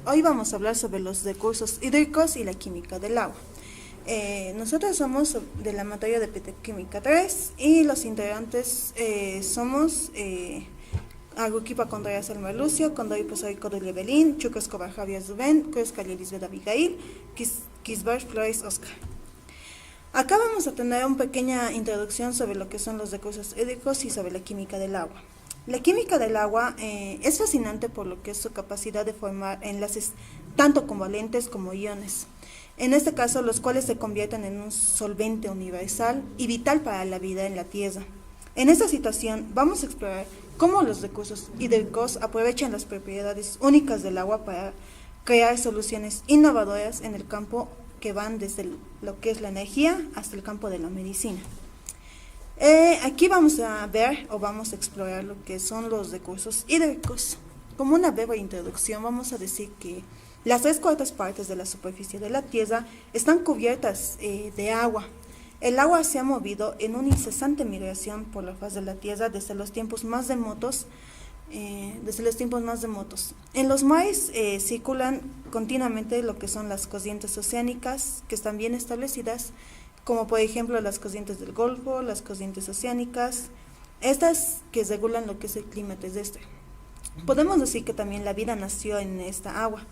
Hoy vamos a hablar sobre los recursos hídricos y la química del agua. Nosotros somos de la materia de Petroquímica 3 y los integrantes somos Aguquipa Contreras Elmer Lucio, Condori Pozoy Codulia Belín, Chuco Escobar Javier Zubén, Cruz Calle Lisbeth Abigail, Kisbar Flores Oscar. Acá vamos a tener una pequeña introducción sobre lo que son los recursos hídricos y sobre la química del agua. La química del agua es fascinante por lo que es su capacidad de formar enlaces tanto covalentes como iones, en este caso los cuales se convierten en un solvente universal y vital para la vida en la Tierra. En esta situación vamos a explorar cómo los recursos hídricos aprovechan las propiedades únicas del agua para crear soluciones innovadoras en el campo que van desde lo que es la energía hasta el campo de la medicina. Aquí vamos a ver o vamos a explorar lo que son los recursos hídricos. Como una breve introducción, vamos a decir que las 3/4 partes de la superficie de la Tierra están cubiertas de agua. El agua se ha movido en una incesante migración por la faz de la Tierra desde los tiempos más remotos. En los mares circulan continuamente lo que son las corrientes oceánicas que están bien establecidas, como por ejemplo las corrientes del Golfo, las corrientes oceánicas, estas que regulan lo que es el clima terrestre. Podemos decir que también la vida nació en esta agua,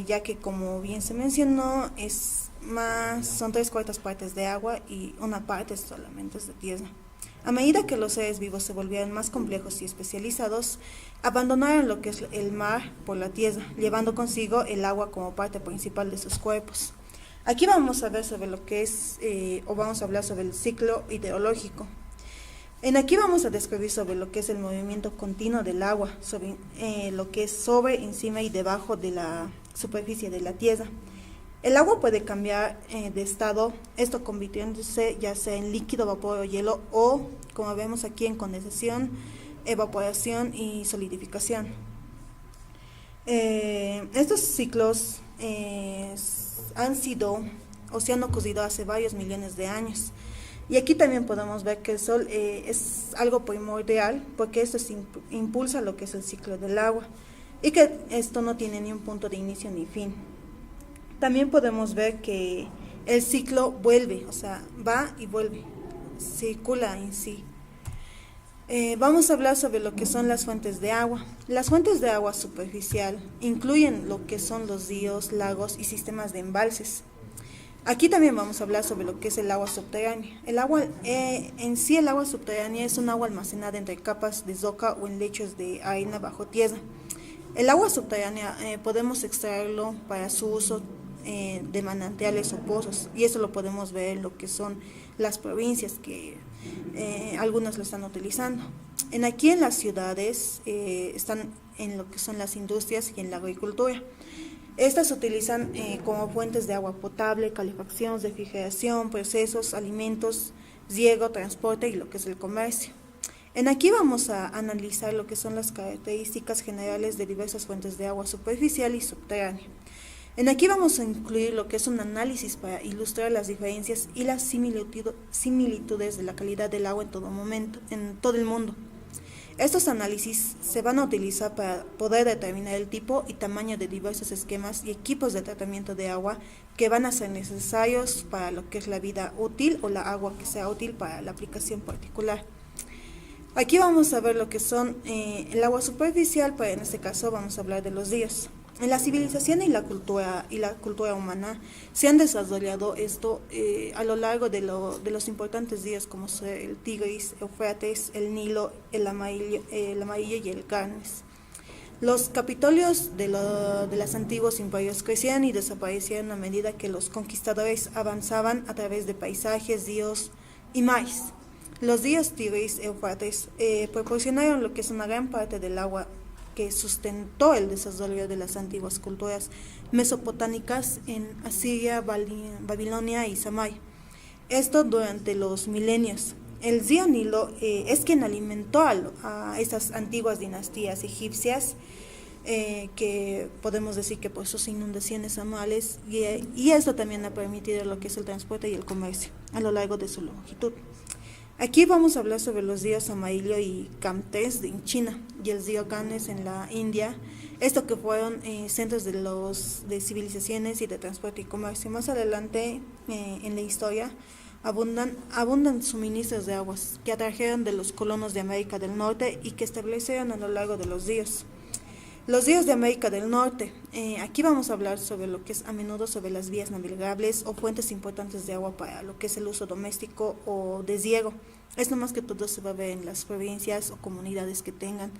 ya que como bien se mencionó, son 3/4 partes de agua y una parte solamente es de tierra. A medida que los seres vivos se volvieron más complejos y especializados, abandonaron lo que es el mar por la tierra, llevando consigo el agua como parte principal de sus cuerpos. Aquí vamos a ver sobre lo que es, vamos a hablar sobre el ciclo hidrológico. Aquí vamos a describir sobre lo que es el movimiento continuo del agua, sobre lo que es sobre, encima y debajo de la superficie de la tierra. El agua puede cambiar de estado, esto convirtiéndose ya sea en líquido, vapor o hielo, o como vemos aquí en condensación, evaporación y solidificación. Estos ciclos han han ocurrido hace varios millones de años. Y aquí también podemos ver que el Sol es algo primordial porque esto impulsa lo que es el ciclo del agua y que esto no tiene ni un punto de inicio ni fin. También podemos ver que el ciclo vuelve, o sea, va y vuelve, circula en sí. Vamos a hablar sobre lo que son las fuentes de agua. Las fuentes de agua superficial incluyen lo que son los ríos, lagos y sistemas de embalses. Aquí también vamos a hablar sobre lo que es el agua subterránea. El agua subterránea es un agua almacenada entre capas de roca o en lechos de arena bajo tierra. El agua subterránea podemos extraerlo para su uso de manantiales o pozos, y eso lo podemos ver en lo que son las provincias que algunas lo están utilizando. Aquí en las ciudades están en lo que son las industrias y en la agricultura. Estas se utilizan como fuentes de agua potable, calefacción, refrigeración, procesos, alimentos, riego, transporte y lo que es el comercio. Aquí vamos a analizar lo que son las características generales de diversas fuentes de agua superficial y subterránea. Aquí vamos a incluir lo que es un análisis para ilustrar las diferencias y las similitudes de la calidad del agua en todo momento, en todo el mundo. Estos análisis se van a utilizar para poder determinar el tipo y tamaño de diversos esquemas y equipos de tratamiento de agua que van a ser necesarios para lo que es la vida útil o la agua que sea útil para la aplicación particular. Aquí vamos a ver lo que son el agua superficial, pero en este caso vamos a hablar de los ríos. En la civilización y la cultura humana se han desarrollado esto a lo largo de los importantes ríos como son el Tigris, Éufrates, el Nilo, el Amarillo y el Ganges. Los capitolios de los antiguos imperios crecían y desaparecieron a medida que los conquistadores avanzaban a través de paisajes, ríos y mares. Los ríos Tigris y Éufrates proporcionaron lo que es una gran parte del agua que sustentó el desarrollo de las antiguas culturas mesopotámicas en Asiria, Babilonia y Samaria. Esto durante los milenios. El río Nilo es quien alimentó a esas antiguas dinastías egipcias, que podemos decir que por sus inundaciones anuales, y esto también ha permitido lo que es el transporte y el comercio a lo largo de su longitud. Aquí vamos a hablar sobre los ríos Amarillo y Camtés en China y el río Ganges en la India, esto que fueron centros de civilizaciones y de transporte y comercio. Más adelante en la historia abundan suministros de aguas que atrajeron de los colonos de América del Norte y que establecieron a lo largo de los ríos. Los ríos de América del Norte. Aquí vamos a hablar sobre lo que es a menudo sobre las vías navegables o fuentes importantes de agua para lo que es el uso doméstico o de riego. Esto más que todo se va a ver en las provincias o comunidades que tengan.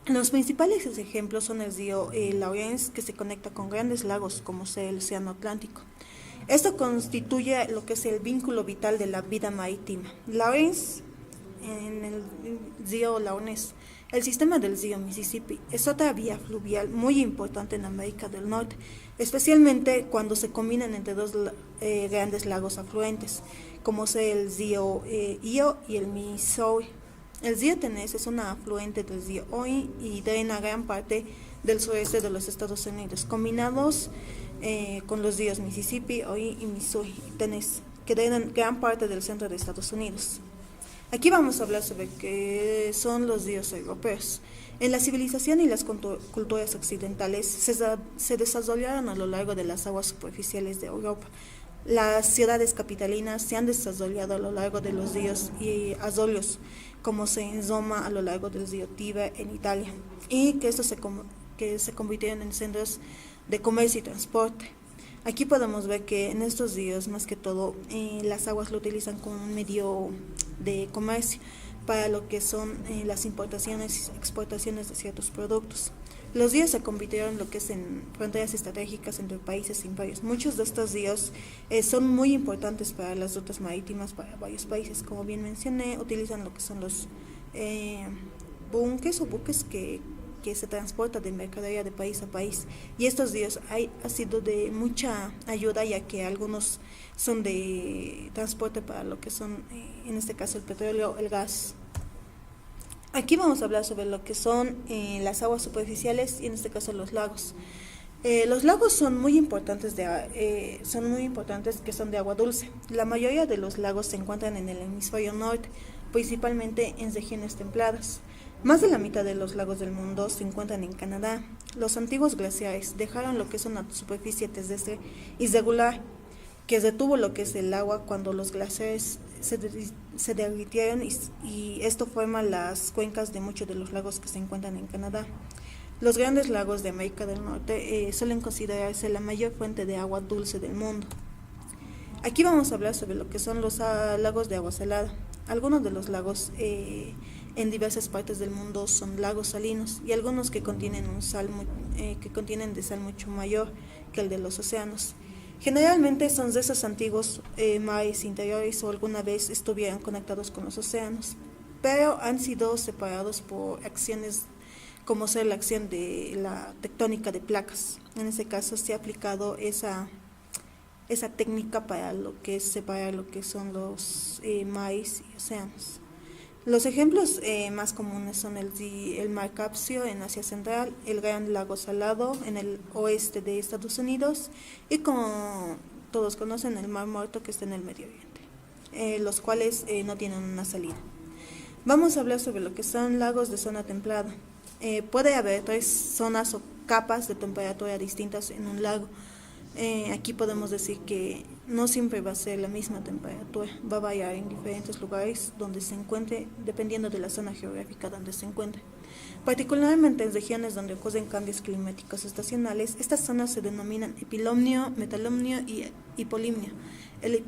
Los principales ejemplos son el río Lawrence, que se conecta con grandes lagos como sea el Océano Atlántico. Esto constituye lo que es el vínculo vital de la vida marítima. Lawrence, en el río Lawrence, el sistema del río Mississippi es otra vía fluvial muy importante en América del Norte, especialmente cuando se combinan entre dos grandes lagos afluentes, como sea el río Io y el Missouri. El río Tennessee es un afluente del río Ohio y drena gran parte del sureste de los Estados Unidos, combinados con los ríos Mississippi, Ohio y Missouri y Tennessee, que drenan gran parte del centro de Estados Unidos. Aquí vamos a hablar sobre qué son los ríos europeos. En la civilización y las culturas occidentales se desarrollaron a lo largo de las aguas superficiales de Europa. Las ciudades capitalinas se han desarrollado a lo largo de los ríos y arroyos, como en Roma a lo largo del río Tíber en Italia, y que se convirtieron en centros de comercio y transporte. Aquí podemos ver que en estos ríos, más que todo, las aguas lo utilizan como un medio de comercio para lo que son las importaciones y exportaciones de ciertos productos. Los ríos se convirtieron en lo que es en fronteras estratégicas entre países e imperios. Muchos de estos ríos son muy importantes para las rutas marítimas para varios países. Como bien mencioné, utilizan lo que son los buques que se transporta de mercadería de país a país, y estos ríos ha sido de mucha ayuda, ya que algunos son de transporte para lo que son en este caso el petróleo, el gas. Aquí vamos a hablar sobre lo que son las aguas superficiales y en este caso los lagos. Los lagos son muy importantes que son de agua dulce. La mayoría de los lagos se encuentran en el hemisferio norte, principalmente en regiones templadas. Más de la mitad de los lagos del mundo se encuentran en Canadá. Los antiguos glaciares dejaron lo que es una superficie terrestre irregular que retuvo lo que es el agua cuando los glaciares se derritieron y esto forma las cuencas de muchos de los lagos que se encuentran en Canadá. Los grandes lagos de América del Norte suelen considerarse la mayor fuente de agua dulce del mundo. Aquí vamos a hablar sobre lo que son los lagos de agua salada. Algunos de los lagos en diversas partes del mundo son lagos salinos y algunos que contienen de sal mucho mayor que el de los océanos. Generalmente son de esos antiguos mares interiores o alguna vez estuvieron conectados con los océanos, pero han sido separados por acciones como ser la acción de la tectónica de placas. En ese caso se ha aplicado esa técnica para lo que es separar lo que son los mares y océanos. Los ejemplos más comunes son el mar Caspio en Asia Central, el Gran Lago Salado en el oeste de Estados Unidos y, como todos conocen, el Mar Muerto que está en el Medio Oriente, los cuales no tienen una salida. Vamos a hablar sobre lo que son lagos de zona templada. Puede haber 3 zonas o capas de temperatura distintas en un lago. Aquí podemos decir que no siempre va a ser la misma temperatura, va a variar en diferentes lugares donde se encuentre, dependiendo de la zona geográfica donde se encuentre. Particularmente en regiones donde ocurren cambios climáticos estacionales, estas zonas se denominan epilomnio, metalomnio y hipolimnio. El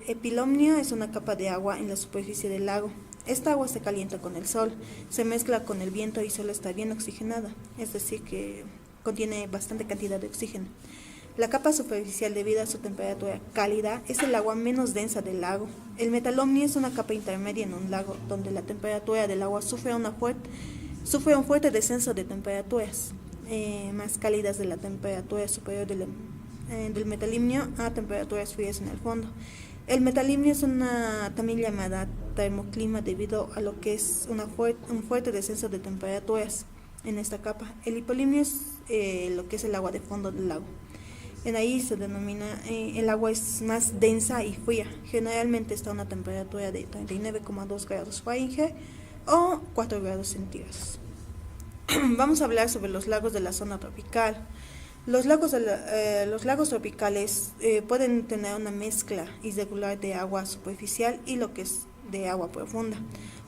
epilomnio es una capa de agua en la superficie del lago. Esta agua se calienta con el sol, se mezcla con el viento y solo está bien oxigenada, es decir que contiene bastante cantidad de oxígeno. La capa superficial, debido a su temperatura cálida, es el agua menos densa del lago. El metalomnio es una capa intermedia en un lago, donde la temperatura del agua sufre un fuerte descenso de temperaturas más cálidas de la temperatura superior del metalimnio a temperaturas frías en el fondo. El metalimnio es también llamada termoclima debido a lo que es un fuerte descenso de temperaturas en esta capa. El hipolimnio es lo que es el agua de fondo del lago. En ahí se denomina, el agua es más densa y fría. Generalmente está a una temperatura de 39,2 grados Fahrenheit o 4 grados centígrados. Vamos a hablar sobre los lagos de la zona tropical. Los lagos tropicales pueden tener una mezcla irregular de agua superficial y lo que es de agua profunda,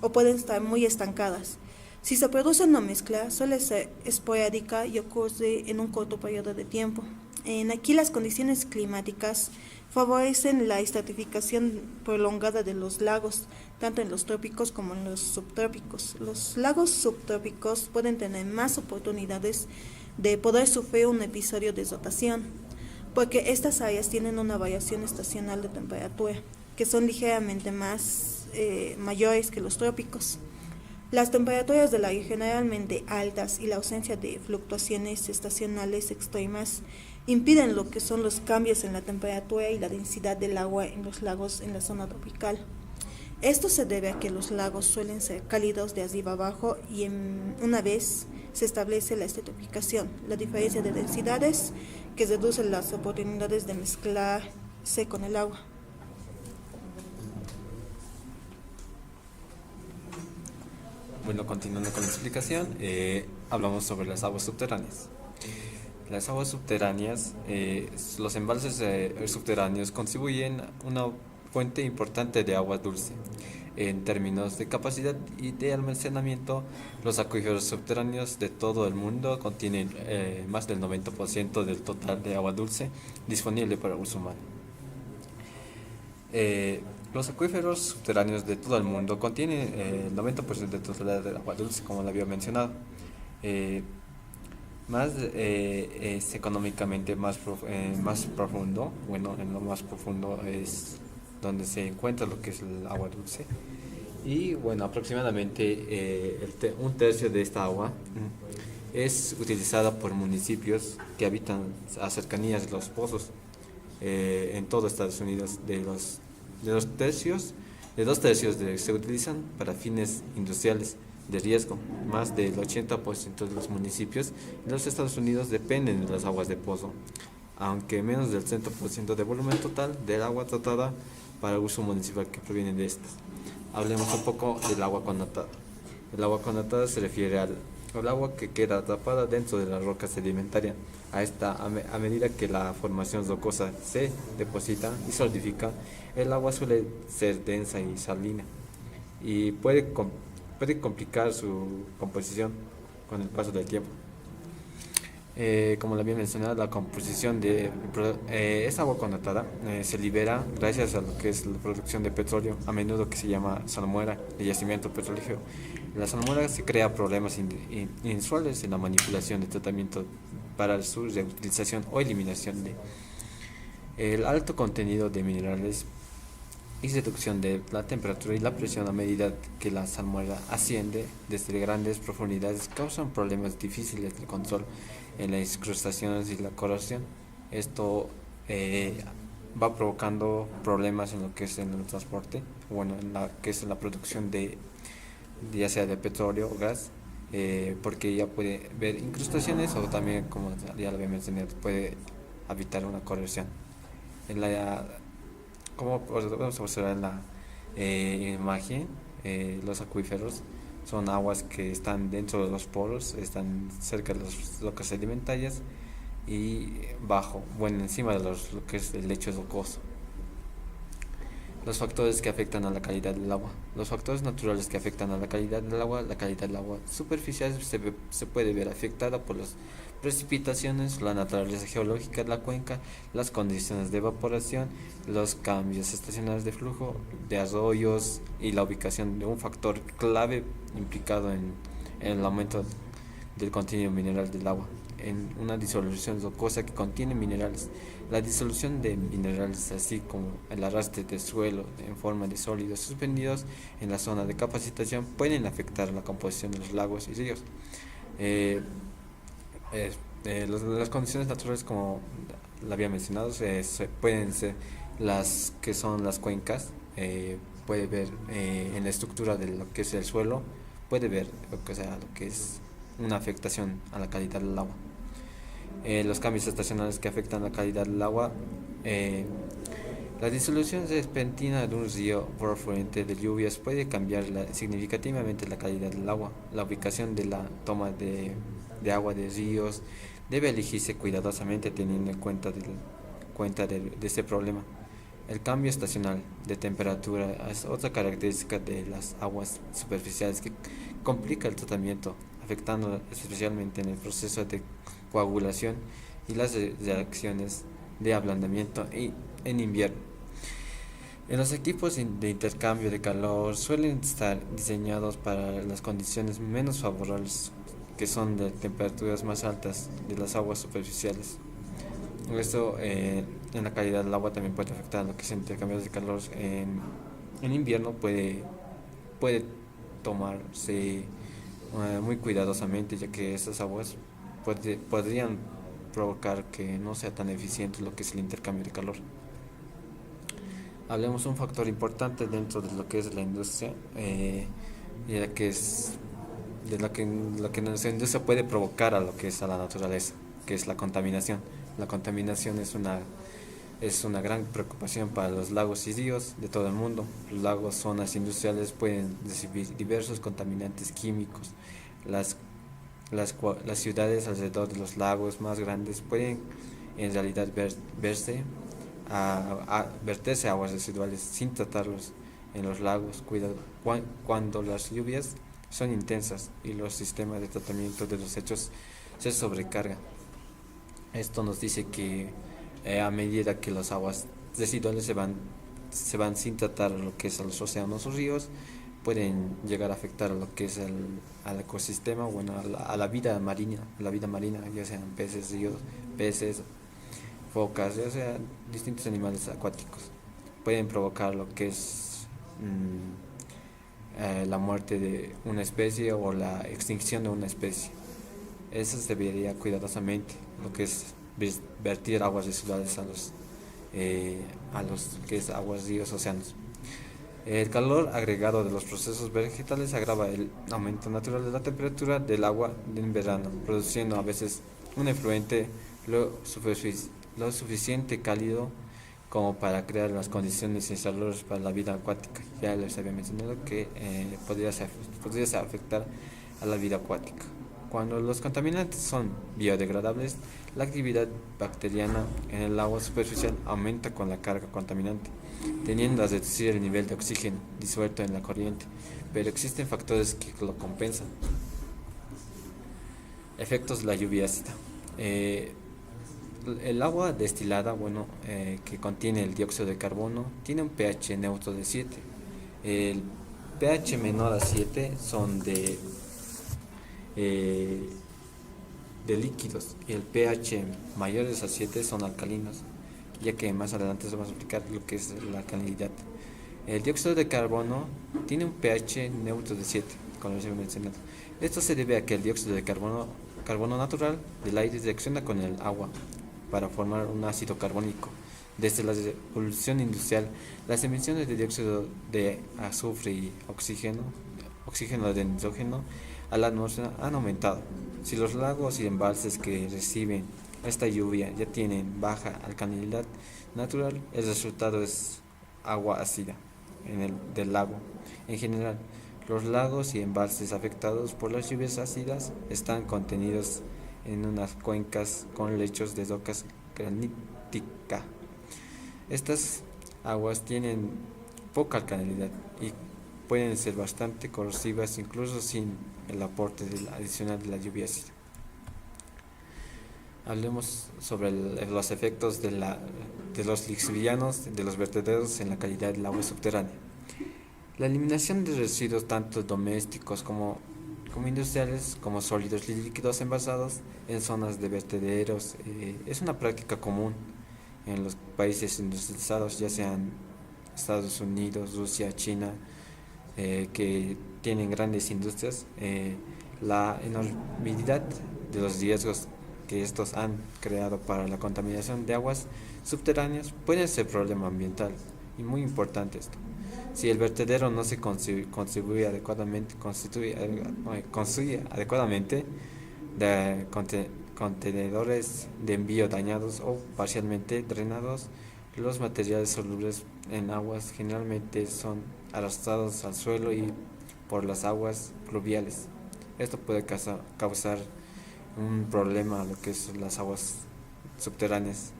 o pueden estar muy estancadas. Si se produce una mezcla, suele ser esporádica y ocurre en un corto periodo de tiempo. Aquí las condiciones climáticas favorecen la estratificación prolongada de los lagos, tanto en los trópicos como en los subtrópicos. Los lagos subtrópicos pueden tener más oportunidades de poder sufrir un episodio de rotación, porque estas áreas tienen una variación estacional de temperatura, que son ligeramente más mayores que los trópicos. Las temperaturas del aire generalmente altas y la ausencia de fluctuaciones estacionales extremas impiden lo que son los cambios en la temperatura y la densidad del agua en los lagos en la zona tropical. Esto se debe a que los lagos suelen ser cálidos de arriba abajo y una vez se establece la estratificación, la diferencia de densidades que reduce las oportunidades de mezclarse con el agua. Bueno, continuando con la explicación, hablamos sobre las aguas subterráneas. Las aguas subterráneas, los embalses subterráneos contribuyen a una fuente importante de agua dulce. En términos de capacidad y de almacenamiento, los acuíferos subterráneos de todo el mundo contienen más del 90% del total de agua dulce disponible para uso humano. Los acuíferos subterráneos de todo el mundo contienen el 90% del total de agua dulce, como lo había mencionado. Es económicamente más profundo. Bueno, en lo más profundo es donde se encuentra lo que es el agua dulce. Y bueno, aproximadamente un tercio de esta agua es utilizada por municipios que habitan a cercanías de los pozos en todo Estados Unidos. De dos tercios se utilizan para fines industriales de riesgo. Más del 80% de los municipios en los Estados Unidos dependen de las aguas de pozo, aunque menos del 30% del volumen total del agua tratada para uso municipal que proviene de estas. Hablemos un poco del agua connatada. El agua connatada se refiere al agua que queda atrapada dentro de la roca sedimentaria. A medida que la formación rocosa se deposita y solidifica, el agua suele ser densa y salina y puede complicar su composición con el paso del tiempo. Como lo había mencionado, la composición de esta agua connatada se libera gracias a lo que es la producción de petróleo, a menudo que se llama salmuera, de yacimiento petrolífero. La salmuera se crea problemas inusuales en la manipulación de tratamiento para su reutilización o eliminación el alto contenido de minerales y reducción de la temperatura y la presión a medida que la salmuera asciende desde grandes profundidades causan problemas difíciles de control en las incrustaciones y la corrosión. Esto va provocando problemas en lo que es en el transporte, en la que es la producción de ya sea de petróleo o gas, porque ya puede ver incrustaciones o también, como ya lo había mencionado, puede evitar una corrosión. Como podemos observar en la imagen, los acuíferos son aguas que están dentro de los poros, están cerca de las rocas sedimentarias y encima de lo que es el lecho rocoso. Los factores que afectan a la calidad del agua. Los factores naturales que afectan a la calidad del agua. La calidad del agua superficial se puede ver afectada por las precipitaciones, la naturaleza geológica de la cuenca, las condiciones de evaporación, los cambios estacionales de flujo de arroyos y la ubicación de un factor clave implicado en el aumento del contenido mineral del agua. En una disolución rocosa que contiene minerales. La disolución de minerales, así como el arrastre del suelo en forma de sólidos suspendidos en la zona de capacitación, pueden afectar la composición de los lagos y ríos. Las condiciones naturales, como lo había mencionado, pueden ser las que son las cuencas. Puede ver en la estructura de lo que es el suelo, puede ver lo que es una afectación a la calidad del agua. Los cambios estacionales que afectan la calidad del agua. eh, la disolución repentina de un río por afluente de lluvias puede cambiar significativamente la calidad del agua. La ubicación de la toma de agua de ríos debe elegirse cuidadosamente teniendo en cuenta de este problema. El cambio estacional de temperatura es otra característica de las aguas superficiales que complica el tratamiento, afectando especialmente en el proceso de coagulación y las reacciones de ablandamiento en invierno. En los equipos de intercambio de calor suelen estar diseñados para las condiciones menos favorables, que son de temperaturas más altas de las aguas superficiales. Esto en la calidad del agua también puede afectar lo que es el intercambio de calor. En invierno puede tomarse muy cuidadosamente, ya que estas aguas podrían provocar que no sea tan eficiente lo que es el intercambio de calor. Hablemos un factor importante dentro de lo que es la industria, y la que es de lo que nuestra industria puede provocar a lo que es a la naturaleza, que es la contaminación. La contaminación es una gran preocupación para los lagos y ríos de todo el mundo. Los lagos, zonas industriales pueden recibir diversos contaminantes químicos. Las ciudades alrededor de los lagos más grandes pueden en realidad verterse aguas residuales sin tratarlos en los lagos. Cuando las lluvias son intensas y los sistemas de tratamiento de los desechos se sobrecargan. Esto nos dice que a medida que las aguas residuales se van sin tratar lo que es a los océanos o ríos, pueden llegar a afectar a lo que es al ecosistema, bueno, a la vida marina, ya sean peces, ríos, peces, focas, ya sean distintos animales acuáticos. Pueden provocar lo que es la muerte de una especie o la extinción de una especie. Eso se debería cuidadosamente, lo que es vertir aguas residuales a los que es aguas, ríos, océanos. El calor agregado de los procesos vegetales agrava el aumento natural de la temperatura del agua en verano, produciendo a veces un efluente lo suficiente cálido como para crear las condiciones insalubres para la vida acuática. Ya les había mencionado que podría afectar a la vida acuática. Cuando los contaminantes son biodegradables, la actividad bacteriana en el agua superficial aumenta con la carga contaminante, tendiendo a reducir el nivel de oxígeno disuelto en la corriente, pero existen factores que lo compensan. Efectos de la lluvia ácida. El agua destilada, que contiene el dióxido de carbono, tiene un pH neutro de 7. El pH menor a 7 son de líquidos, y el pH mayores a 7 son alcalinos, ya que más adelante vamos a explicar lo que es la alcalinidad. El dióxido de carbono tiene un pH neutro de 7, como les he mencionado. Esto se debe a que el dióxido de carbono natural del aire reacciona con el agua para formar un ácido carbónico. Desde la revolución industrial, las emisiones de dióxido de azufre y oxígeno de nitrógeno a la atmósfera han aumentado. Si los lagos y embalses que reciben esta lluvia ya tienen baja alcalinidad natural, el resultado es agua ácida del lago. En general, los lagos y embalses afectados por las lluvias ácidas están contenidos en unas cuencas con lechos de rocas granítica. Estas aguas tienen poca alcalinidad y pueden ser bastante corrosivas incluso sin el aporte adicional de la lluvia ácida. Hablemos sobre los efectos de los lixivianos de los vertederos en la calidad del agua subterránea. La eliminación de residuos tanto domésticos como industriales, como sólidos y líquidos envasados en zonas de vertederos, es una práctica común en los países industrializados, ya sean Estados Unidos, Rusia, China, que tienen grandes industrias. La enormidad de los riesgos que estos han creado para la contaminación de aguas subterráneas puede ser problema ambiental, y muy importante esto. Si el vertedero no se construye adecuadamente, contenedores de envío dañados o parcialmente drenados, los materiales solubles en aguas generalmente son arrastrados al suelo y por las aguas pluviales. Esto puede causar un problema a lo que es las aguas subterráneas.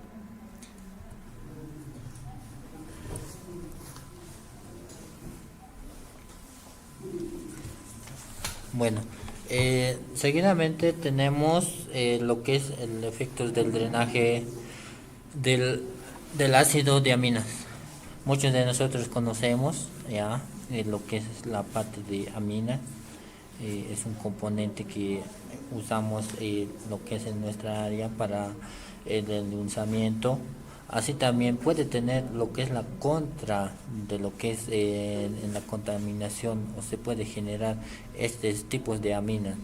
Bueno, seguidamente tenemos lo que es el efecto del drenaje del, del ácido de aminas. Muchos de nosotros conocemos ya lo que es la parte de aminas. Es un componente que usamos lo que es en nuestra área para el endulzamiento. Así también puede tener lo que es la contra de lo que es en la contaminación, o se puede generar estos tipos de aminas.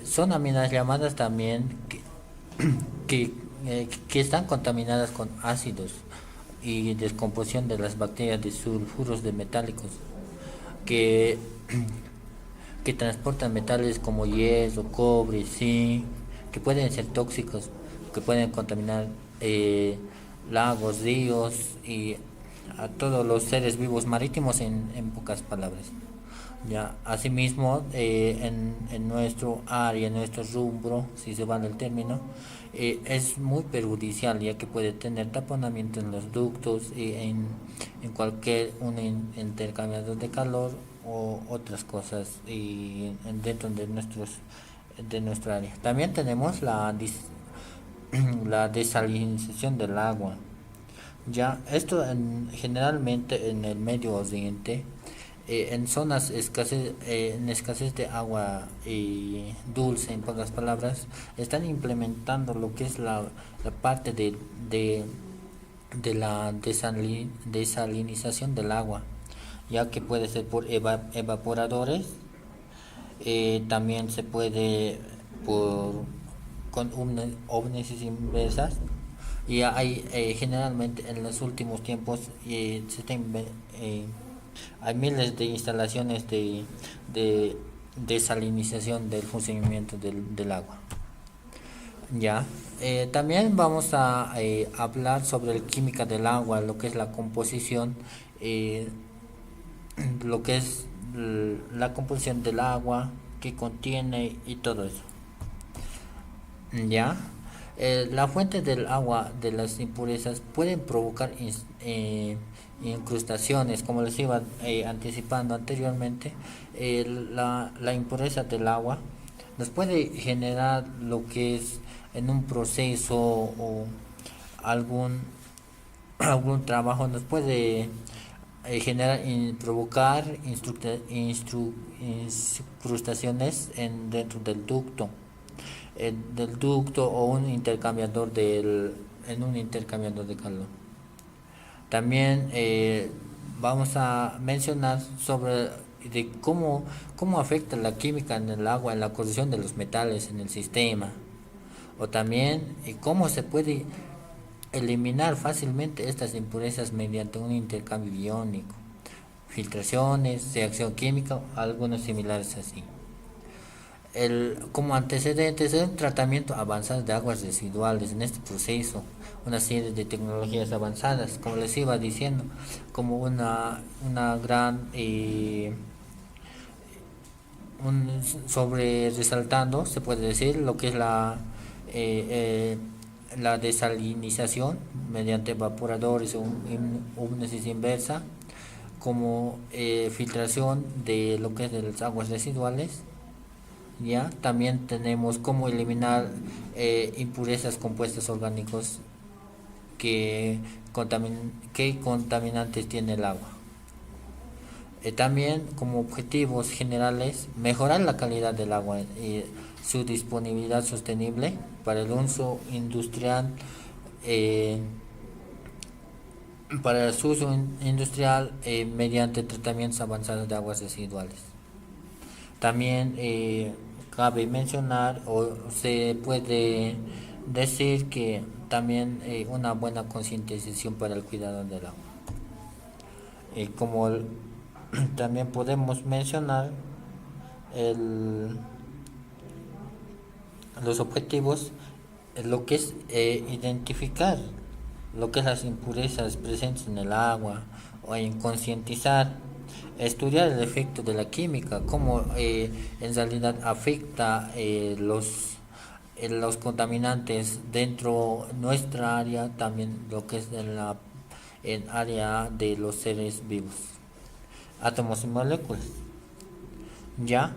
Son aminas llamadas también que están contaminadas con ácidos y descomposición de las bacterias de sulfuros de metálicos que, que transportan metales como hierro, cobre, zinc, que pueden ser tóxicos, que pueden contaminar lagos, ríos y a todos los seres vivos marítimos en pocas palabras. Ya, asimismo, en nuestro área, en nuestro rubro, si se vale el término, es muy perjudicial, ya que puede tener taponamiento en los ductos y en cualquier un intercambiador de calor o otras cosas y dentro de nuestra área. También tenemos la desalinización del agua. Ya, esto generalmente en el Medio Oriente, en zonas en escasez de agua dulce, en pocas palabras, están implementando lo que es la parte de la desalinización del agua, ya que puede ser por evaporadores, también se puede con ovnis inversas, y hay generalmente en los últimos tiempos hay miles de instalaciones de desalinización del funcionamiento del agua. Ya, también vamos a hablar sobre la química del agua, lo que es la composición, lo que es la composición del agua que contiene y todo eso. Ya, la fuente del agua de las impurezas pueden provocar incrustaciones, como les iba anticipando anteriormente. La impureza del agua nos puede generar lo que es en un proceso o algún algún trabajo, nos puede generar provocar incrustaciones dentro del ducto o un intercambiador en un intercambiador de calor. También vamos a mencionar sobre de cómo afecta la química en el agua en la corrosión de los metales en el sistema, o también cómo se puede eliminar fácilmente estas impurezas mediante un intercambio iónico, filtraciones, reacción química, algunos similares así. Como antecedentes de un tratamiento avanzado de aguas residuales en este proceso, una serie de tecnologías avanzadas, como les iba diciendo, como una gran sobre resaltando, se puede decir lo que es la desalinización mediante evaporadores o hipnosis inversa, como filtración de lo que es de las aguas residuales. Ya también tenemos cómo eliminar impurezas, compuestos orgánicos que contaminantes tiene el agua. También como objetivos generales, mejorar la calidad del agua y su disponibilidad sostenible para el uso industrial, mediante tratamientos avanzados de aguas residuales. También cabe mencionar o se puede decir que también una buena concientización para el cuidado del agua. Como también podemos mencionar los objetivos, lo que es identificar lo que es las impurezas presentes en el agua, o en concientizar, estudiar el efecto de la química, cómo en realidad afecta los contaminantes dentro de nuestra área, también lo que es en área de los seres vivos, átomos y moléculas. Ya,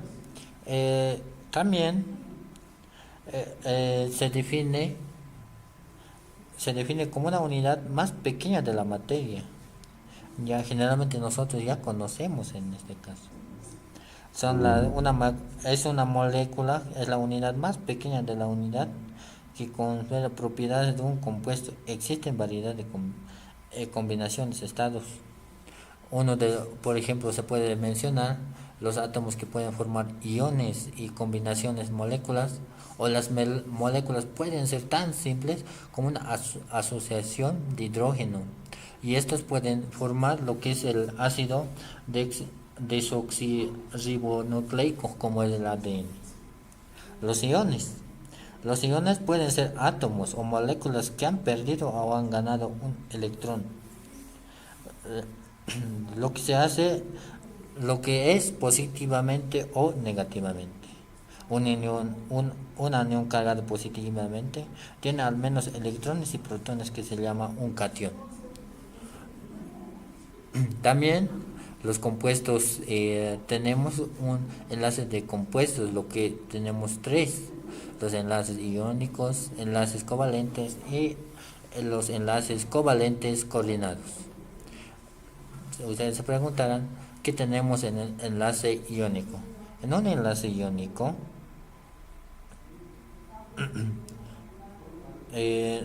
también se define como una unidad más pequeña de la materia. Ya generalmente nosotros ya conocemos en este caso. Es una molécula, es la unidad más pequeña de la unidad que confiere propiedades de un compuesto. Existen variedad de combinaciones, estados. Por ejemplo, se puede mencionar los átomos que pueden formar iones y combinaciones moléculas, o las moléculas pueden ser tan simples como una asociación de hidrógeno, y estos pueden formar lo que es el ácido desoxirribonucleico, como es el ADN. Los iones pueden ser átomos o moléculas que han perdido o han ganado un electrón. Lo que es positivamente o negativamente. Una anión cargada positivamente tiene al menos electrones y protones, que se llama un catión. También los compuestos, tenemos un enlace de compuestos, lo que tenemos tres: los enlaces iónicos, enlaces covalentes y los enlaces covalentes coordinados. Ustedes se preguntarán, ¿qué tenemos en el enlace iónico? En un enlace iónico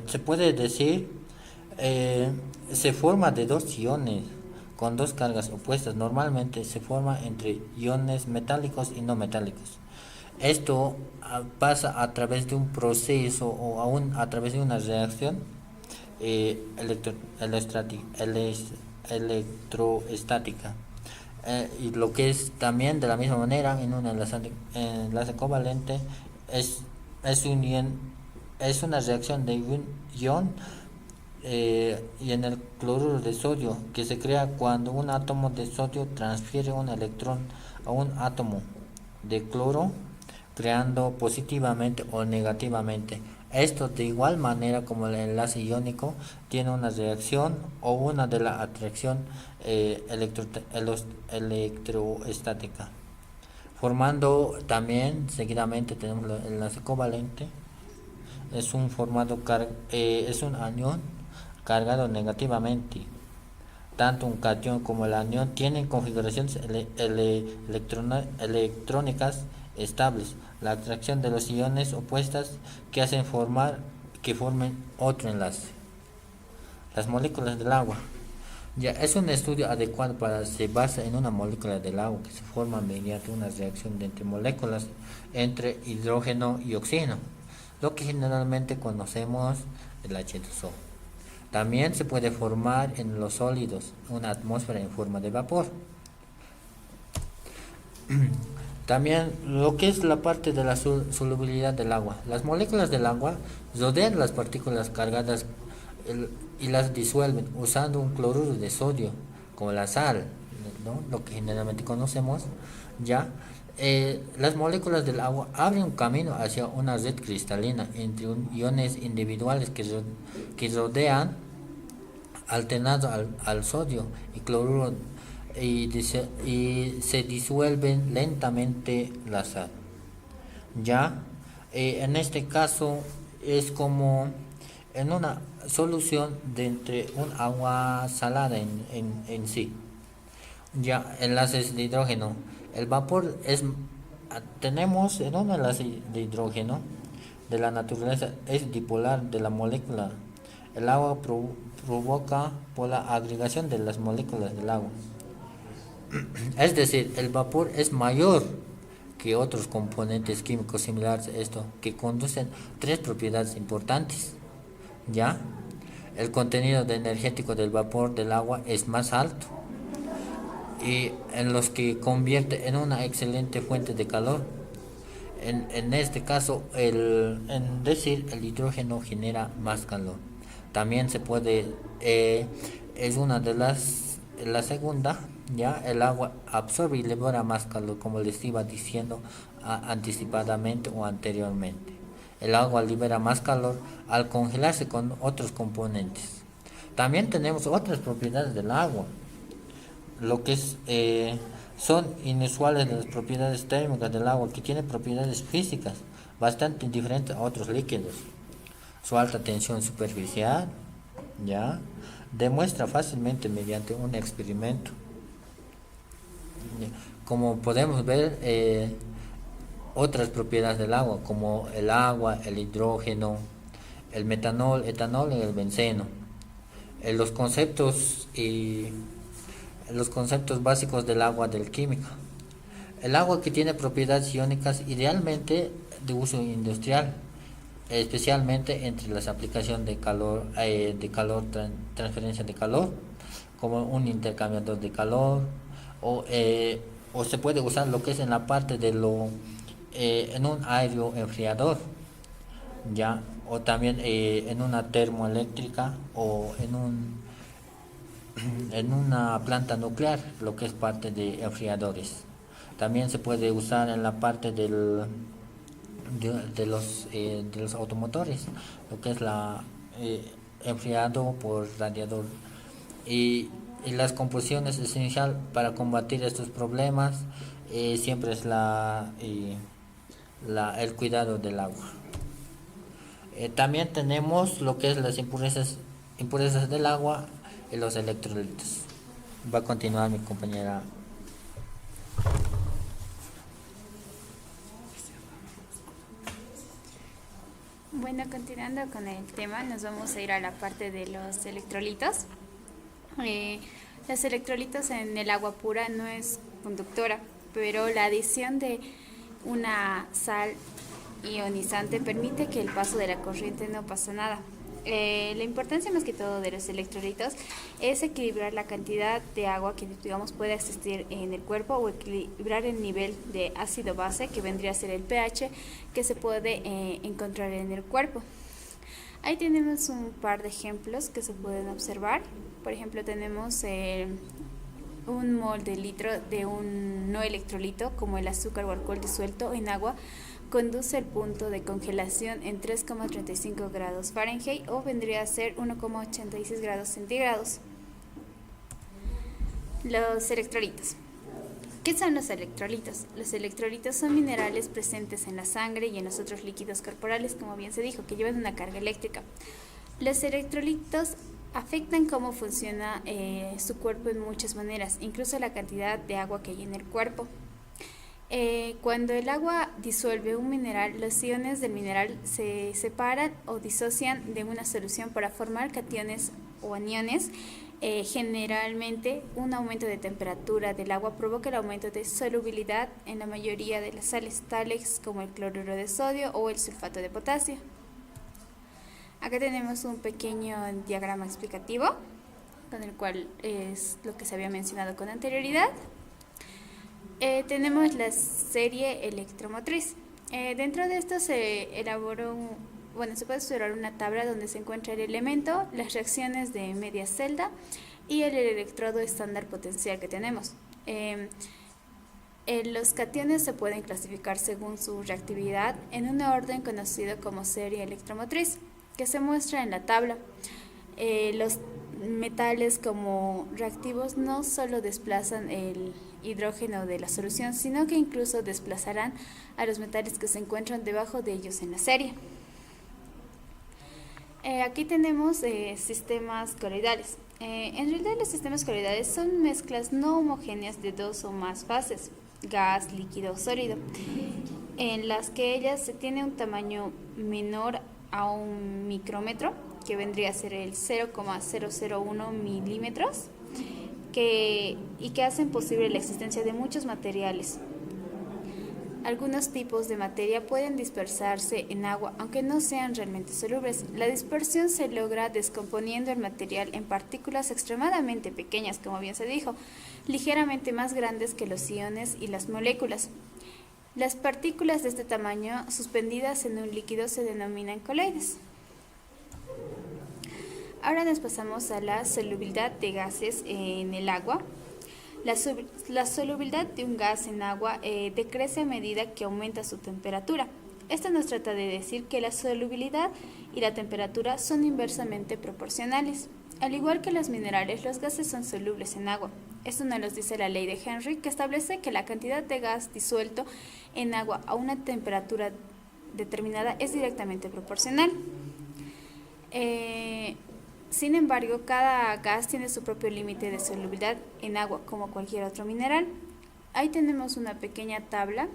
se puede decir, se forma de dos iones con dos cargas opuestas. Normalmente se forma entre iones metálicos y no metálicos. Esto pasa a través de un proceso, o aún a través de una reacción electroestática. Y lo que es también de la misma manera en un enlace covalente es una reacción de un ion, y en el cloruro de sodio, que se crea cuando un átomo de sodio transfiere un electrón a un átomo de cloro, creando positivamente o negativamente. Esto, de igual manera como el enlace iónico, tiene una reacción o una de la atracción electroestática. Formando también, seguidamente tenemos el enlace covalente. Es un anión cargado negativamente. Tanto un cation como el anión tienen configuraciones electrónicas estables. La atracción de los iones opuestas que hacen que formen otro enlace. Las moléculas del agua. Ya es un estudio adecuado se basa en una molécula del agua que se forma mediante una reacción entre moléculas entre hidrógeno y oxígeno, lo que generalmente conocemos el H2O. También se puede formar en los sólidos una atmósfera en forma de vapor. También lo que es la parte de la solubilidad del agua. Las moléculas del agua rodean las partículas cargadas y las disuelven usando un cloruro de sodio, como la sal, ¿no? Lo que generalmente conocemos. Ya las moléculas del agua abren un camino hacia una red cristalina entre iones individuales que rodean, alternado al sodio y cloruro, y se disuelven lentamente la sal. Ya en este caso es como en una solución de entre un agua salada en sí. Ya enlaces de hidrógeno. El vapor tenemos en un enlace de hidrógeno de la naturaleza es dipolar de la molécula. El agua provoca por la agregación de las moléculas del agua. Es decir, el vapor es mayor que otros componentes químicos similares a esto, que conducen tres propiedades importantes. ¿Ya? El contenido energético del vapor del agua es más alto, y en los que convierte en una excelente fuente de calor. En este caso, el hidrógeno genera más calor. También se puede, es una de la segunda, ya el agua absorbe y libera más calor, como les iba diciendo anticipadamente o anteriormente. El agua libera más calor al congelarse con otros componentes. También tenemos otras propiedades del agua, lo que son inusuales las propiedades térmicas del agua, que tiene propiedades físicas bastante diferentes a otros líquidos. Su alta tensión superficial, ya, demuestra fácilmente mediante un experimento. Como podemos ver, otras propiedades del agua, como el agua, el hidrógeno, el metanol, etanol y el benceno. Los conceptos básicos del agua del químico. El agua que tiene propiedades iónicas idealmente de uso industrial, especialmente entre las aplicaciones de calor, transferencia de calor, como un intercambiador de calor, o se puede usar lo que es en la parte de en un aeroenfriador, ya, o también en una termoeléctrica o en una planta nuclear, lo que es parte de enfriadores. También se puede usar en la parte de los automotores, lo que es enfriado por radiador. Y las composiciones esencial para combatir estos problemas siempre es el cuidado del agua. También tenemos lo que es las impurezas del agua y los electrolitos. Va a continuar mi compañera. Bueno, continuando con el tema, nos vamos a ir a la parte de los electrolitos. Los electrolitos en el agua pura no es conductora, pero la adición de una sal ionizante permite que el paso de la corriente no pase nada. La importancia más que todo de los electrolitos es equilibrar la cantidad de agua que digamos puede existir en el cuerpo o equilibrar el nivel de ácido base que vendría a ser el pH que se puede encontrar en el cuerpo. Ahí tenemos un par de ejemplos que se pueden observar. Por ejemplo, tenemos un mol de litro de un no electrolito como el azúcar o alcohol disuelto en agua conduce al punto de congelación en 3,35 grados Fahrenheit o vendría a ser 1,86 grados centígrados. Los electrolitos. ¿Qué son los electrolitos? Los electrolitos son minerales presentes en la sangre y en los otros líquidos corporales, como bien se dijo, que llevan una carga eléctrica. Los electrolitos afectan cómo funciona su cuerpo en muchas maneras, incluso la cantidad de agua que hay en el cuerpo. Cuando el agua disuelve un mineral, los iones del mineral se separan o disocian de una solución para formar cationes o aniones. Generalmente, un aumento de temperatura del agua provoca el aumento de solubilidad en la mayoría de las sales, tales como el cloruro de sodio o el sulfato de potasio. Acá tenemos un pequeño diagrama explicativo, con el cual es lo que se había mencionado con anterioridad. Tenemos la serie electromotriz. Dentro de esto se se puede observar una tabla donde se encuentra el elemento, las reacciones de media celda y el electrodo estándar potencial que tenemos. Los cationes se pueden clasificar según su reactividad en un orden conocido como serie electromotriz, que se muestra en la tabla. Los metales como reactivos no solo desplazan el hidrógeno de la solución, sino que incluso desplazarán a los metales que se encuentran debajo de ellos en la serie. Aquí tenemos sistemas coloidales. En realidad los sistemas coloidales son mezclas no homogéneas de dos o más fases, gas, líquido o sólido, en las que ellas se tiene un tamaño menor a un micrómetro, que vendría a ser el 0,001 milímetros, y que hacen posible la existencia de muchos materiales. Algunos tipos de materia pueden dispersarse en agua, aunque no sean realmente solubles. La dispersión se logra descomponiendo el material en partículas extremadamente pequeñas, como bien se dijo, ligeramente más grandes que los iones y las moléculas. Las partículas de este tamaño suspendidas en un líquido se denominan coloides. Ahora nos pasamos a la solubilidad de gases en el agua. La solubilidad de un gas en agua decrece a medida que aumenta su temperatura. Esto nos trata de decir que la solubilidad y la temperatura son inversamente proporcionales. Al igual que los minerales, los gases son solubles en agua. Esto nos lo dice la ley de Henry, que establece que la cantidad de gas disuelto en agua a una temperatura determinada es directamente proporcional. Sin embargo, cada gas tiene su propio límite de solubilidad en agua, como cualquier otro mineral. Ahí tenemos una pequeña tabla,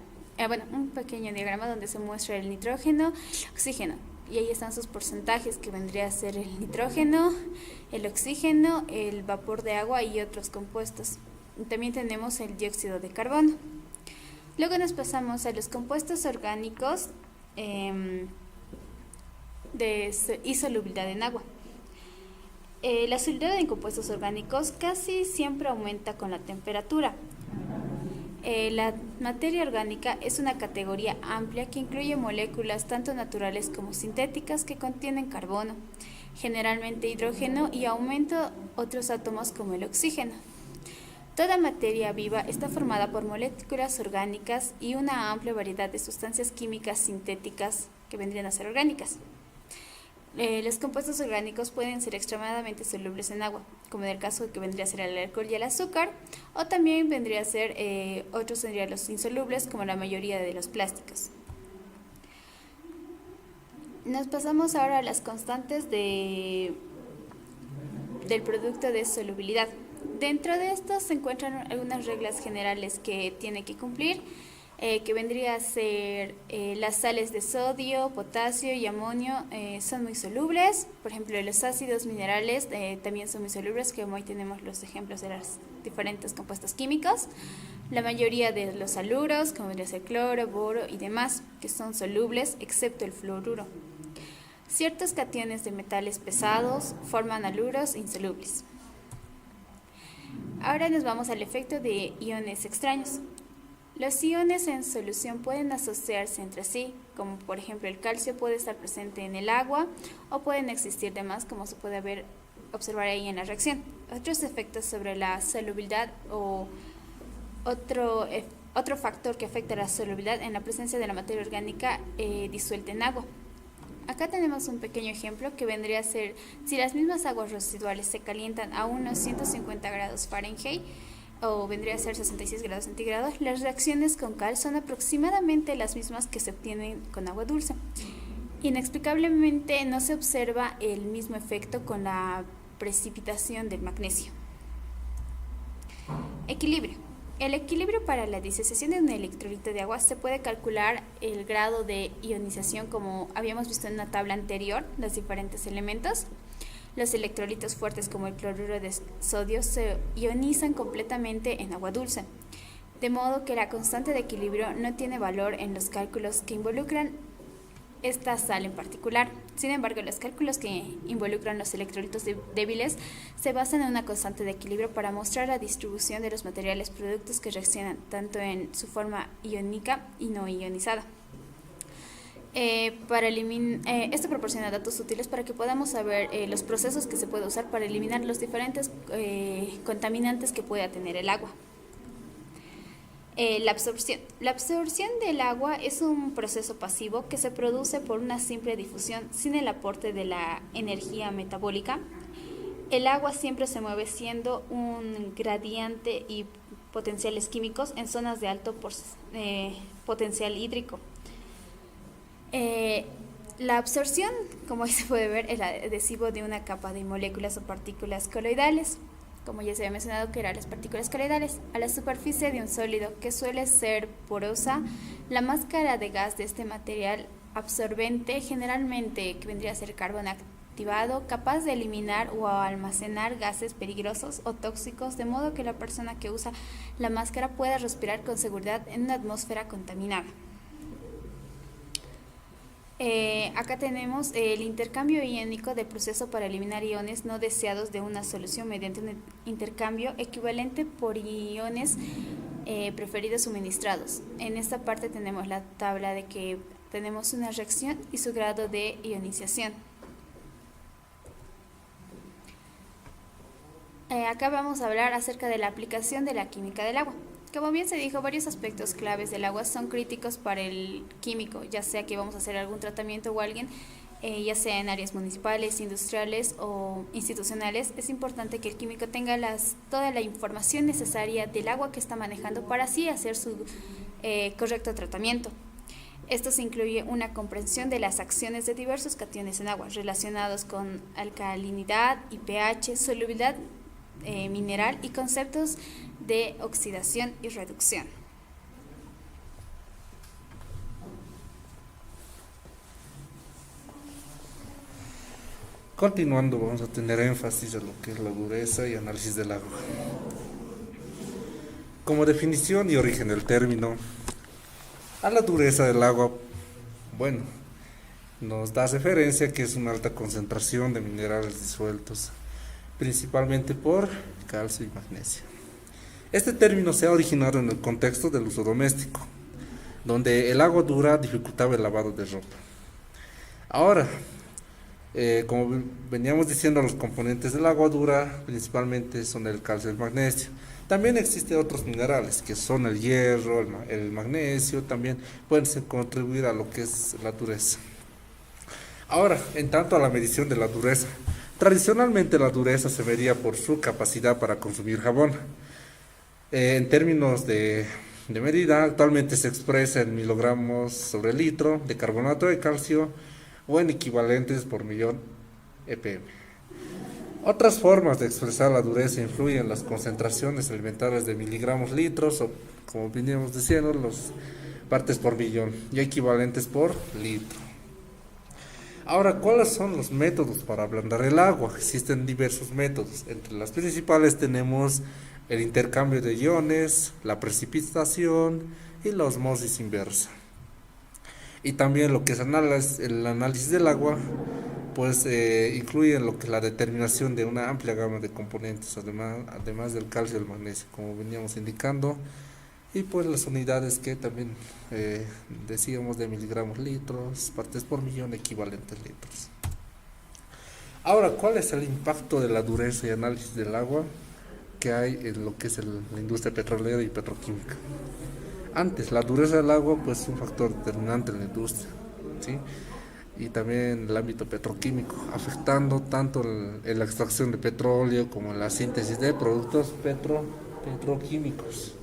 un pequeño diagrama donde se muestra el nitrógeno, el oxígeno, y ahí están sus porcentajes, que vendría a ser el nitrógeno, el oxígeno, el vapor de agua y otros compuestos. También tenemos el dióxido de carbono. Luego nos pasamos a los compuestos orgánicos y solubilidad en agua. La solubilidad en compuestos orgánicos casi siempre aumenta con la temperatura. La materia orgánica es una categoría amplia que incluye moléculas tanto naturales como sintéticas que contienen carbono, generalmente hidrógeno, y aumenta otros átomos como el oxígeno. Toda materia viva está formada por moléculas orgánicas y una amplia variedad de sustancias químicas sintéticas que vendrían a ser orgánicas. Los compuestos orgánicos pueden ser extremadamente solubles en agua, como en el caso que vendría a ser el alcohol y el azúcar, o también vendría a ser, otros serían los insolubles, como la mayoría de los plásticos. Nos pasamos ahora a las constantes del producto de solubilidad. Dentro de estos se encuentran algunas reglas generales que tiene que cumplir, que vendría a ser las sales de sodio, potasio y amonio son muy solubles. Por ejemplo, los ácidos minerales también son muy solubles, como ahí tenemos los ejemplos de los diferentes compuestos químicos. La mayoría de los haluros, como vendría a ser cloro, boro y demás, que son solubles, excepto el fluoruro. Ciertos cationes de metales pesados forman haluros insolubles. Ahora nos vamos al efecto de iones extraños. Los iones en solución pueden asociarse entre sí, como por ejemplo el calcio puede estar presente en el agua o pueden existir demás, como se puede observar ahí en la reacción. Otros efectos sobre la solubilidad o otro factor que afecta a la solubilidad en la presencia de la materia orgánica disuelta en agua. Acá tenemos un pequeño ejemplo que vendría a ser: si las mismas aguas residuales se calientan a unos 150 grados Fahrenheit, o vendría a ser 66 grados centígrados, las reacciones con cal son aproximadamente las mismas que se obtienen con agua dulce. Inexplicablemente no se observa el mismo efecto con la precipitación del magnesio. Equilibrio. El equilibrio para la disociación de un electrolito de agua se puede calcular el grado de ionización, como habíamos visto en una tabla anterior, los diferentes elementos. Los electrolitos fuertes, como el cloruro de sodio, se ionizan completamente en agua dulce, de modo que la constante de equilibrio no tiene valor en los cálculos que involucran esta sal en particular. Sin embargo, los cálculos que involucran los electrolitos débiles se basan en una constante de equilibrio para mostrar la distribución de los materiales productos que reaccionan tanto en su forma iónica y no ionizada. Esto proporciona datos útiles para que podamos saber los procesos que se puede usar para eliminar los diferentes contaminantes que pueda tener el agua. La absorción. La absorción del agua es un proceso pasivo que se produce por una simple difusión sin el aporte de la energía metabólica. El agua siempre se mueve siendo un gradiente y potenciales químicos en zonas de alto potencial hídrico. La absorción, como ahí se puede ver, es el adhesivo de una capa de moléculas o partículas coloidales, como ya se había mencionado que eran las partículas coloidales, a la superficie de un sólido que suele ser porosa. La máscara de gas de este material absorbente, generalmente que vendría a ser carbón activado, capaz de eliminar o almacenar gases peligrosos o tóxicos, de modo que la persona que usa la máscara pueda respirar con seguridad en una atmósfera contaminada. Acá tenemos el intercambio iónico del proceso para eliminar iones no deseados de una solución mediante un intercambio equivalente por iones preferidos suministrados. En esta parte tenemos la tabla de que tenemos una reacción y su grado de ionización. Acá vamos a hablar acerca de la aplicación de la química del agua. Como bien se dijo, varios aspectos claves del agua son críticos para el químico, ya sea que vamos a hacer algún tratamiento o alguien, ya sea en áreas municipales, industriales o institucionales. Es importante que el químico tenga toda la información necesaria del agua que está manejando para así hacer su correcto tratamiento. Esto se incluye una comprensión de las acciones de diversos cationes en agua relacionados con alcalinidad y pH, solubilidad mineral y conceptos de oxidación y reducción. Continuando, vamos a tener énfasis en lo que es la dureza y análisis del agua. Como definición y origen del término, a la dureza del agua, bueno, nos da referencia que es una alta concentración de minerales disueltos, principalmente por calcio y magnesio. Este término se ha originado en el contexto del uso doméstico, donde el agua dura dificultaba el lavado de ropa. Ahora, como veníamos diciendo, los componentes del agua dura principalmente son el calcio y el magnesio. También existen otros minerales que son el hierro, el magnesio, también pueden contribuir a lo que es la dureza. Ahora, en tanto a la medición de la dureza, tradicionalmente la dureza se medía por su capacidad para consumir jabón. En términos de medida, actualmente se expresa en milogramos sobre litro de carbonato de calcio o en equivalentes por millón ppm. Otras formas de expresar la dureza influyen en las concentraciones alimentarias de miligramos litros o, como veníamos diciendo, las partes por millón y equivalentes por litro. Ahora, ¿cuáles son los métodos para ablandar el agua? Existen diversos métodos. Entre las principales tenemos el intercambio de iones, la precipitación y la osmosis inversa. Y también lo que es el análisis del agua, pues incluye lo que es la determinación de una amplia gama de componentes, además del calcio y el magnesio, como veníamos indicando, y pues las unidades que también decíamos de miligramos litros, partes por millón, equivalentes litros. Ahora, ¿cuál es el impacto de la dureza y análisis del agua que hay en lo que es la industria petrolera y petroquímica? Antes, la dureza del agua pues es un factor determinante en la industria, ¿sí? Y también en el ámbito petroquímico, afectando tanto en la extracción de petróleo como en la síntesis de productos petroquímicos.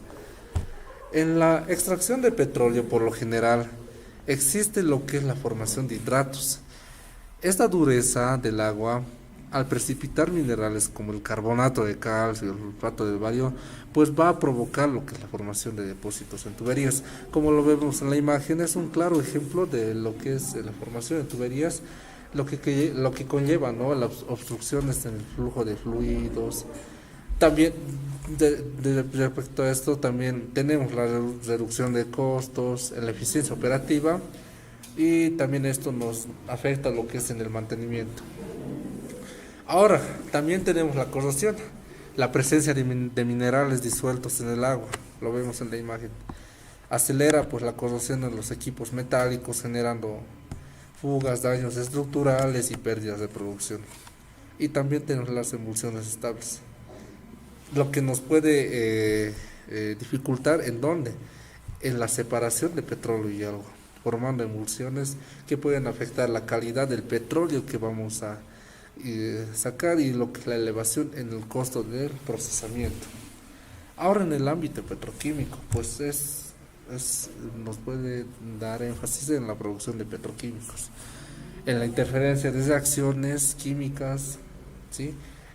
En la extracción de petróleo, por lo general, existe lo que es la formación de hidratos. Esta dureza del agua, al precipitar minerales como el carbonato de calcio, el sulfato de bario, pues va a provocar lo que es la formación de depósitos en tuberías. Como lo vemos en la imagen, es un claro ejemplo de lo que es la formación de tuberías, lo que conlleva, ¿no?, las obstrucciones en el flujo de fluidos. También, respecto a esto, también tenemos la reducción de costos, en la eficiencia operativa, y también esto nos afecta lo que es en el mantenimiento. Ahora, también tenemos la corrosión, la presencia de minerales disueltos en el agua, lo vemos en la imagen. Acelera pues la corrosión en los equipos metálicos, generando fugas, daños estructurales y pérdidas de producción. Y también tenemos las emulsiones estables, lo que nos puede dificultar ¿en dónde? En la separación de petróleo y agua, formando emulsiones que pueden afectar la calidad del petróleo que vamos a sacar y lo que es la elevación en el costo del procesamiento. Ahora, en el ámbito petroquímico, pues nos puede dar énfasis en la producción de petroquímicos, en la interferencia de reacciones químicas, ¿sí?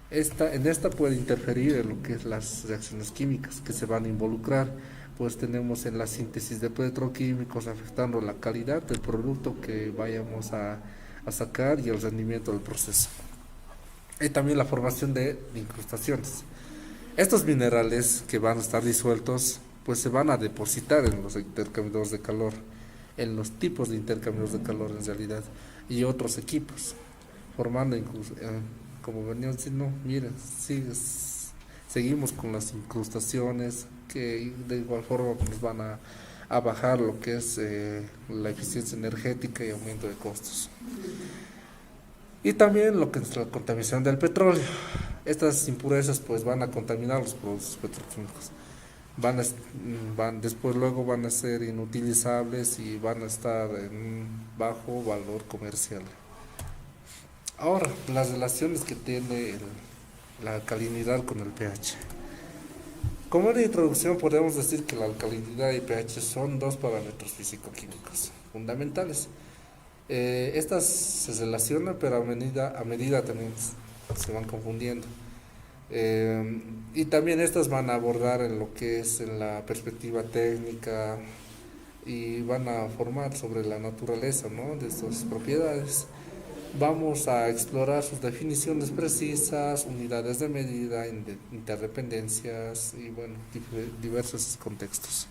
En esta puede interferir en lo que es las reacciones químicas que se van a involucrar, pues tenemos en la síntesis de petroquímicos afectando la calidad del producto que vayamos a sacar y el rendimiento del proceso. Y también la formación de incrustaciones. Estos minerales que van a estar disueltos pues se van a depositar en los intercambiadores de calor, en los tipos de intercambiadores de calor en realidad, y otros equipos, formando incluso, como veníamos diciendo, miren, se seguimos con las incrustaciones que de igual forma nos van a bajar lo que es la eficiencia energética y aumento de costos. Y también lo que es la contaminación del petróleo. Estas impurezas pues van a contaminar los productos petroquímicos. Luego van a ser inutilizables y van a estar en bajo valor comercial. Ahora, las relaciones que tiene la alcalinidad con el pH. Como de introducción podemos decir que la alcalinidad y pH son dos parámetros físico-químicos fundamentales. Estas se relacionan, pero a medida también se van confundiendo. Y también estas van a abordar en lo que es en la perspectiva técnica y van a formar sobre la naturaleza, ¿no?, de estas propiedades. Vamos a explorar sus definiciones precisas, unidades de medida, interdependencias y bueno, diversos contextos.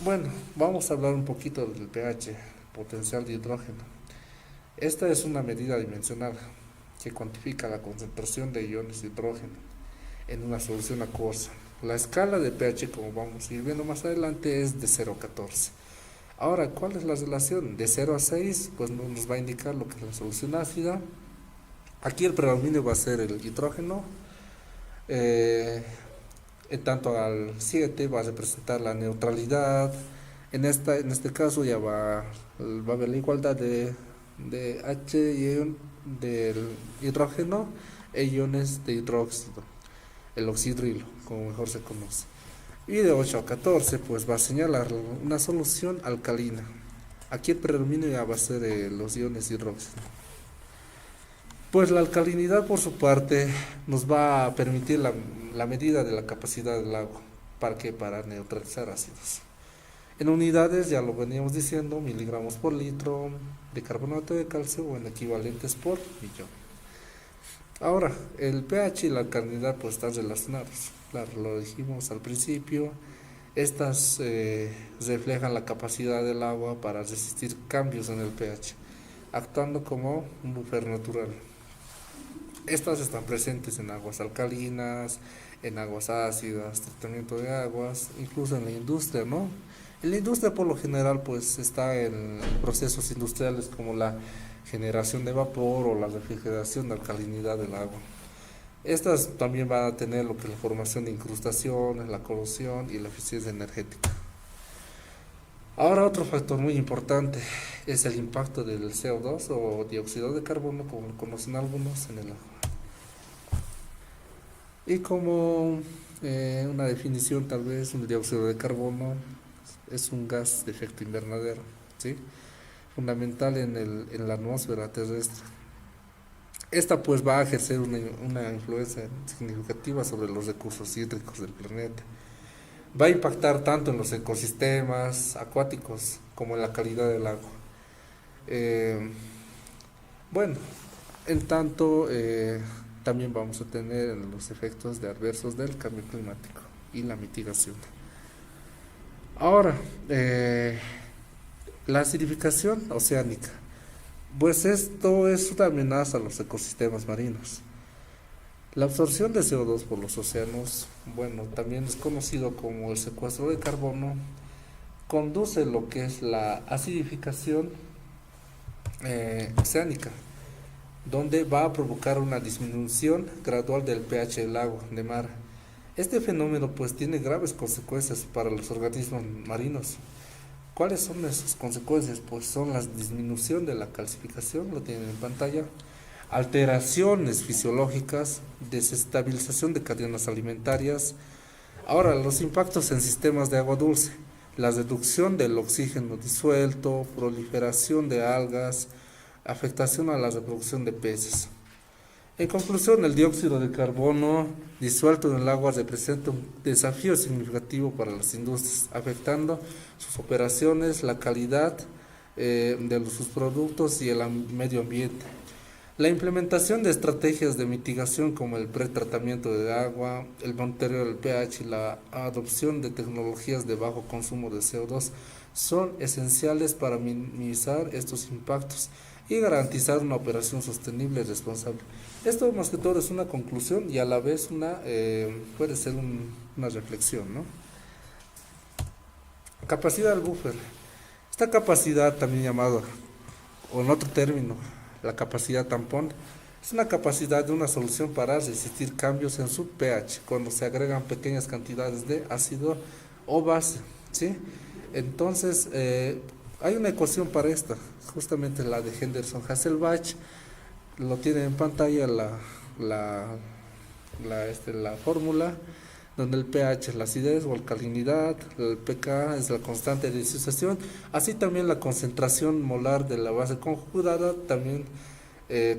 Bueno, vamos a hablar un poquito del pH, potencial de hidrógeno. Esta es una medida dimensional que cuantifica la concentración de iones de hidrógeno en una solución acuosa. La escala de pH, como vamos a ir viendo más adelante, es de 0 a 14. Ahora, ¿cuál es la relación? De 0 a 6, pues nos va a indicar lo que es la solución ácida. Aquí el predominio va a ser el hidrógeno. En tanto al 7 va a representar la neutralidad. En este caso ya va a haber la igualdad de H ion del hidrógeno e iones de hidróxido, el oxidrilo, como mejor se conoce. Y de 8 a 14 pues va a señalar una solución alcalina. Aquí el predominio ya va a ser los iones de hidróxido. Pues la alcalinidad por su parte nos va a permitir la medida de la capacidad del agua. ¿Para qué? Para neutralizar ácidos. En unidades, ya lo veníamos diciendo, miligramos por litro de carbonato de calcio o en equivalentes por millón. Ahora, el pH y la alcalinidad pues están relacionados. Claro, lo dijimos al principio. Estas reflejan la capacidad del agua para resistir cambios en el pH, actuando como un buffer natural. Estas están presentes en aguas alcalinas, en aguas ácidas, tratamiento de aguas, incluso en la industria, ¿no? En la industria por lo general pues está en procesos industriales como la generación de vapor o la refrigeración de alcalinidad del agua. Estas también van a tener lo que es la formación de incrustaciones, la corrosión y la eficiencia energética. Ahora otro factor muy importante es el impacto del CO2 o dióxido de carbono, como lo conocen algunos, en el agua. Y como una definición tal vez, un dióxido de carbono es un gas de efecto invernadero, ¿sí?, fundamental en la atmósfera terrestre. Esta pues va a ejercer una influencia significativa sobre los recursos hídricos del planeta. Va a impactar tanto en los ecosistemas acuáticos como en la calidad del agua. Bueno, en tanto también vamos a tener los efectos adversos del cambio climático y la mitigación. Ahora, la acidificación oceánica. Pues esto es una amenaza a los ecosistemas marinos. La absorción de CO2 por los océanos, bueno, también es conocido como el secuestro de carbono, conduce lo que es la acidificación oceánica, donde va a provocar una disminución gradual del pH del agua de mar. Este fenómeno pues tiene graves consecuencias para los organismos marinos. ¿Cuáles son esas consecuencias? Pues son la disminución de la calcificación, lo tienen en pantalla, alteraciones fisiológicas, desestabilización de cadenas alimentarias. Ahora, los impactos en sistemas de agua dulce, la reducción del oxígeno disuelto, proliferación de algas, afectación a la reproducción de peces. En conclusión, el dióxido de carbono disuelto en el agua representa un desafío significativo para las industrias, afectando sus operaciones, la calidad de sus productos y el medio ambiente. La implementación de estrategias de mitigación como el pretratamiento de agua, el monitoreo del pH y la adopción de tecnologías de bajo consumo de CO2 son esenciales para minimizar estos impactos y garantizar una operación sostenible y responsable. Esto más que todo es una conclusión y a la vez puede ser una reflexión, ¿no? Capacidad del buffer. Esta capacidad, también llamada, o en otro término, la capacidad tampón, es una capacidad de una solución para resistir cambios en su pH cuando se agregan pequeñas cantidades de ácido o base, ¿sí? Entonces, hay una ecuación para esta, justamente la de Henderson-Hasselbalch, lo tiene en pantalla la fórmula, donde el pH es la acidez o alcalinidad, el pK es la constante de disociación, así también la concentración molar de la base conjugada, también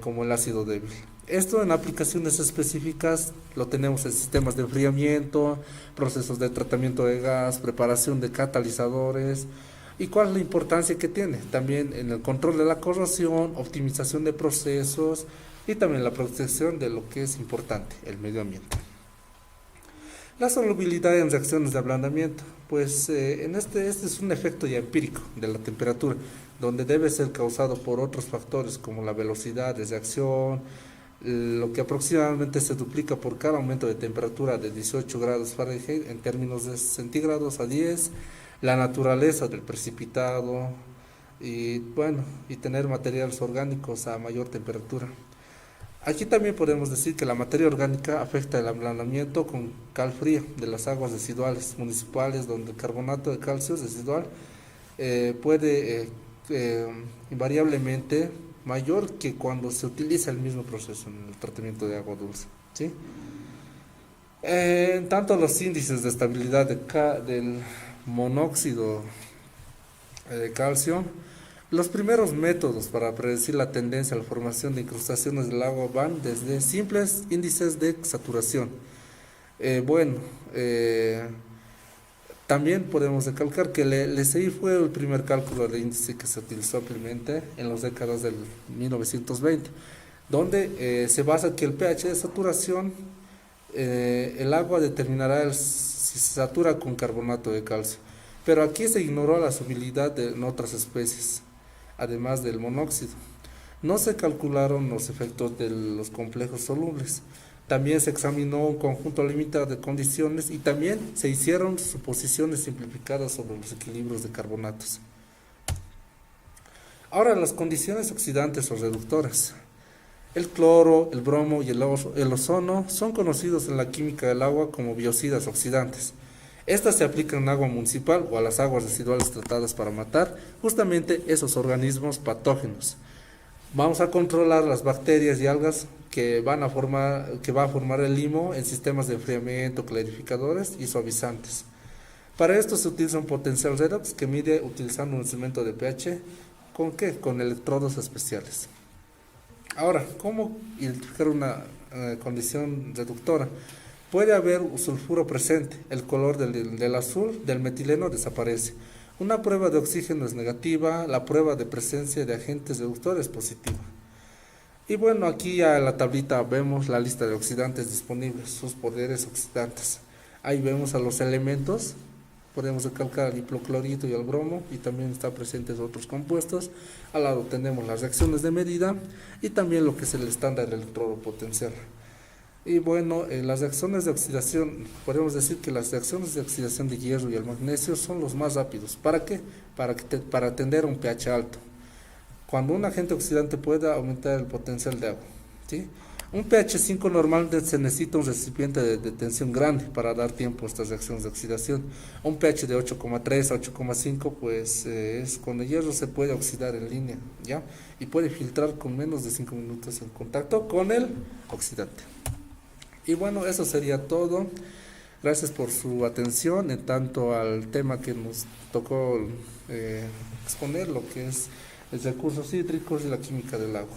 como el ácido débil. Esto en aplicaciones específicas lo tenemos en sistemas de enfriamiento, procesos de tratamiento de gas, preparación de catalizadores. ¿Y cuál es la importancia que tiene? También en el control de la corrosión, optimización de procesos y también la protección de lo que es importante, el medio ambiente. La solubilidad en reacciones de ablandamiento, pues este es un efecto ya empírico de la temperatura, donde debe ser causado por otros factores como la velocidad de reacción, lo que aproximadamente se duplica por cada aumento de temperatura de 18 grados Fahrenheit en términos de centígrados a 10, la naturaleza del precipitado y tener materiales orgánicos a mayor temperatura. Aquí también podemos decir que la materia orgánica afecta el ablandamiento con cal fría de las aguas residuales municipales, donde el carbonato de calcio residual puede invariablemente mayor que cuando se utiliza el mismo proceso en el tratamiento de agua dulce, ¿sí? En tanto los índices de estabilidad del monóxido de calcio, los primeros métodos para predecir la tendencia a la formación de incrustaciones del agua van desde simples índices de saturación. También podemos recalcar que el LSI fue el primer cálculo de índice que se utilizó ampliamente en las décadas del 1920, donde se basa que el pH de saturación, el agua determinará si se satura con carbonato de calcio. Pero aquí se ignoró la solubilidad en otras especies, además del monóxido. No se calcularon los efectos de los complejos solubles. También se examinó un conjunto limitado de condiciones y también se hicieron suposiciones simplificadas sobre los equilibrios de carbonatos. Ahora, las condiciones oxidantes o reductoras. El cloro, el bromo y el ozono son conocidos en la química del agua como biocidas oxidantes. Estas se aplican en agua municipal o a las aguas residuales tratadas para matar justamente esos organismos patógenos. Vamos a controlar las bacterias y algas que va a formar el limo en sistemas de enfriamiento, clarificadores y suavizantes. Para esto se utiliza un potencial redox que mide utilizando un instrumento de pH. ¿Con qué? Con electrodos especiales. Ahora, ¿cómo identificar una condición reductora? Puede haber un sulfuro presente, el color del azul del metileno desaparece. Una prueba de oxígeno es negativa, la prueba de presencia de agentes reductores es positiva. Y aquí ya en la tablita vemos la lista de oxidantes disponibles, sus poderes oxidantes. Ahí vemos a los elementos, podemos recalcar el hipoclorito y el bromo, y también están presentes otros compuestos. Al lado tenemos las reacciones de medida y también lo que es el estándar electrodo potencial. Y las reacciones de oxidación, podemos decir que las reacciones de oxidación de hierro y el magnesio son los más rápidos. ¿Para qué? Para atender a un pH alto. Cuando un agente oxidante pueda aumentar el potencial de agua, ¿sí? Un pH 5 normalmente se necesita un recipiente de tensión grande para dar tiempo a estas reacciones de oxidación. Un pH de 8,3 a 8,5 es cuando el hierro se puede oxidar en línea, ¿ya? Y puede filtrar con menos de 5 minutos en contacto con el oxidante. Y eso sería todo. Gracias por su atención en tanto al tema que nos tocó exponer, lo que es los recursos hídricos y la química del agua.